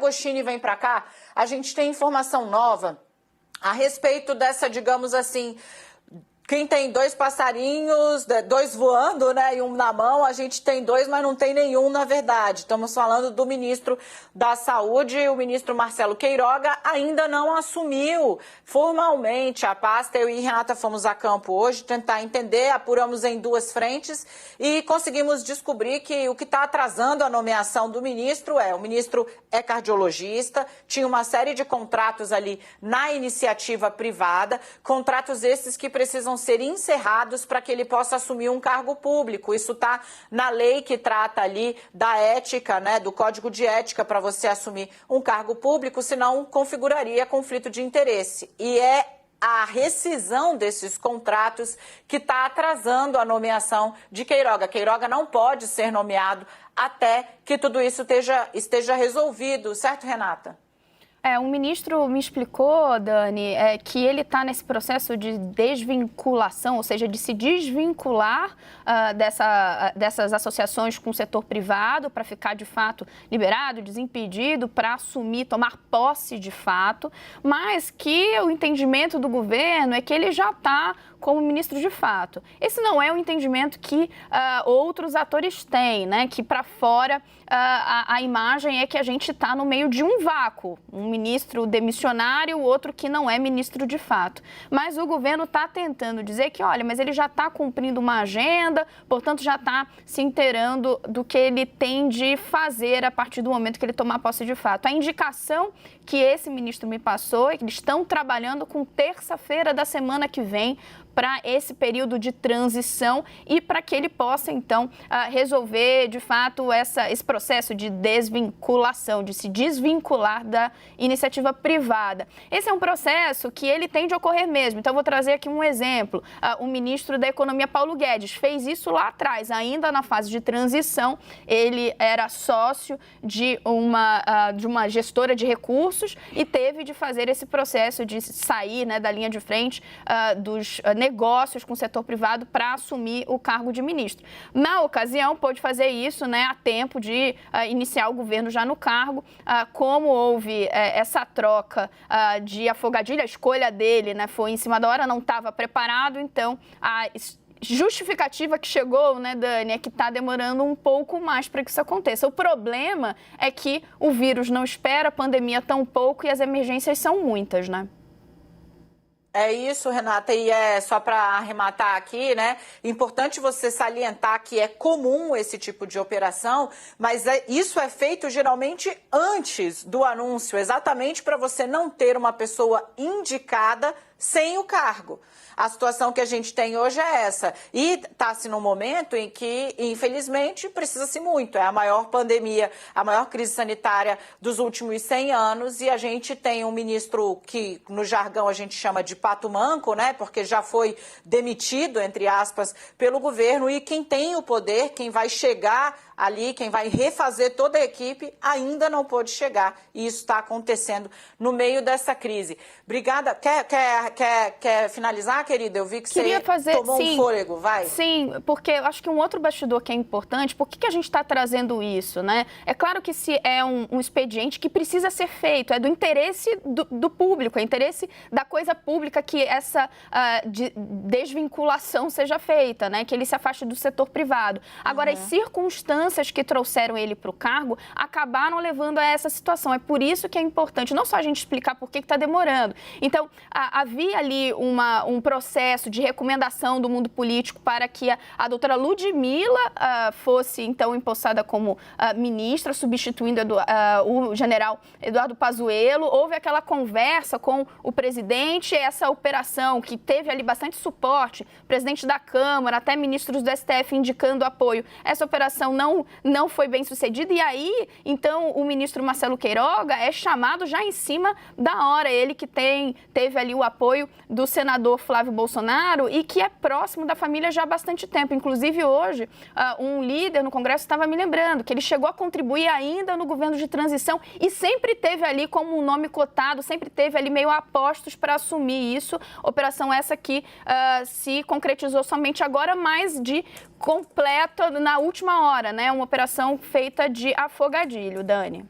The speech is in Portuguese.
Agostini vem para cá, a gente tem informação nova a respeito dessa, digamos assim, quem tem 2 passarinhos, 2 voando, né, e um na mão, a gente tem 2, mas não tem nenhum, na verdade. Estamos falando do ministro da Saúde, o ministro Marcelo Queiroga ainda não assumiu formalmente a pasta. Eu e Renata fomos a campo hoje tentar entender, apuramos em 2 frentes e conseguimos descobrir que o que está atrasando a nomeação do ministro o ministro é cardiologista, tinha uma série de contratos ali na iniciativa privada, contratos esses que precisam ser encerrados para que ele possa assumir um cargo público. Isso está na lei que trata ali da ética, né, do código de ética para você assumir um cargo público, senão configuraria conflito de interesse. E é a rescisão desses contratos que está atrasando a nomeação de Queiroga. Queiroga não pode ser nomeado até que tudo isso esteja resolvido, certo, Renata? Um ministro me explicou, Dani, que ele está nesse processo de desvinculação, ou seja, de se desvincular dessas associações com o setor privado para ficar, de fato, liberado, desimpedido, para assumir, tomar posse de fato, mas que o entendimento do governo é que ele já está como ministro de fato. Esse não é o entendimento que outros atores têm, né? Que para fora a imagem é que a gente está no meio de um vácuo, um ministro demissionário, o outro que não é ministro de fato. Mas o governo está tentando dizer que, olha, mas ele já está cumprindo uma agenda, portanto já está se inteirando do que ele tem de fazer a partir do momento que ele tomar posse de fato. A indicação que esse ministro me passou é que eles estão trabalhando com terça-feira da semana que vem para esse período de transição e para que ele possa, então, resolver, de fato, esse processo de desvinculação, de se desvincular da iniciativa privada. Esse é um processo que ele tem de ocorrer mesmo. Então, eu vou trazer aqui um exemplo. O ministro da Economia, Paulo Guedes, fez isso lá atrás, ainda na fase de transição. Ele era sócio de uma gestora de recursos e teve de fazer esse processo de sair, né, da linha de frente dos negócios com o setor privado para assumir o cargo de ministro. Na ocasião, pôde fazer isso, né, a tempo de iniciar o governo já no cargo. Como houve essa troca de afogadilha, a escolha dele, né, foi em cima da hora, não estava preparado, então a justificativa que chegou, né, Dani, é que está demorando um pouco mais para que isso aconteça. O problema é que o vírus não espera, a pandemia tão pouco e as emergências são muitas, né? É isso, Renata, e só para arrematar aqui, né? Importante você salientar que é comum esse tipo de operação, mas isso é feito geralmente antes do anúncio, exatamente para você não ter uma pessoa indicada sem o cargo. A situação que a gente tem hoje é essa. E está-se num momento em que, infelizmente, precisa-se muito. É a maior pandemia, a maior crise sanitária dos últimos 100 anos. E a gente tem um ministro que, no jargão, a gente chama de pato manco, né? Porque já foi demitido, entre aspas, pelo governo. E quem tem o poder, quem vai chegar ali, quem vai refazer toda a equipe, ainda não pôde chegar. E isso está acontecendo no meio dessa crise. Obrigada. Quer finalizar, querida? Eu vi que você tomou um fôlego, vai. Sim, porque eu acho que um outro bastidor que é importante, por que a gente está trazendo isso, né? É claro que se é um expediente que precisa ser feito, é do interesse do público, é interesse da coisa pública que essa desvinculação seja feita, né? Que ele se afaste do setor privado. Agora, as circunstâncias que trouxeram ele para o cargo acabaram levando a essa situação. É por isso que é importante não só a gente explicar por que está demorando. Então, havia ali um processo de recomendação do mundo político para que a doutora Ludmila fosse, então, empossada como ministra, substituindo o general Eduardo Pazuello. Houve aquela conversa com o presidente, essa operação que teve ali bastante suporte, presidente da Câmara, até ministros do STF indicando apoio. Essa operação não foi bem sucedida e aí, então, o ministro Marcelo Queiroga é chamado já em cima da hora, ele que teve ali o apoio do senador Flávio Bolsonaro e que é próximo da família já há bastante tempo. Inclusive, hoje, um líder no Congresso estava me lembrando que ele chegou a contribuir ainda no governo de transição e sempre teve ali como um nome cotado, sempre teve ali meio a postos para assumir isso. Operação essa que se concretizou somente agora, mas de completa na última hora, né? Uma operação feita de afogadilho, Dani.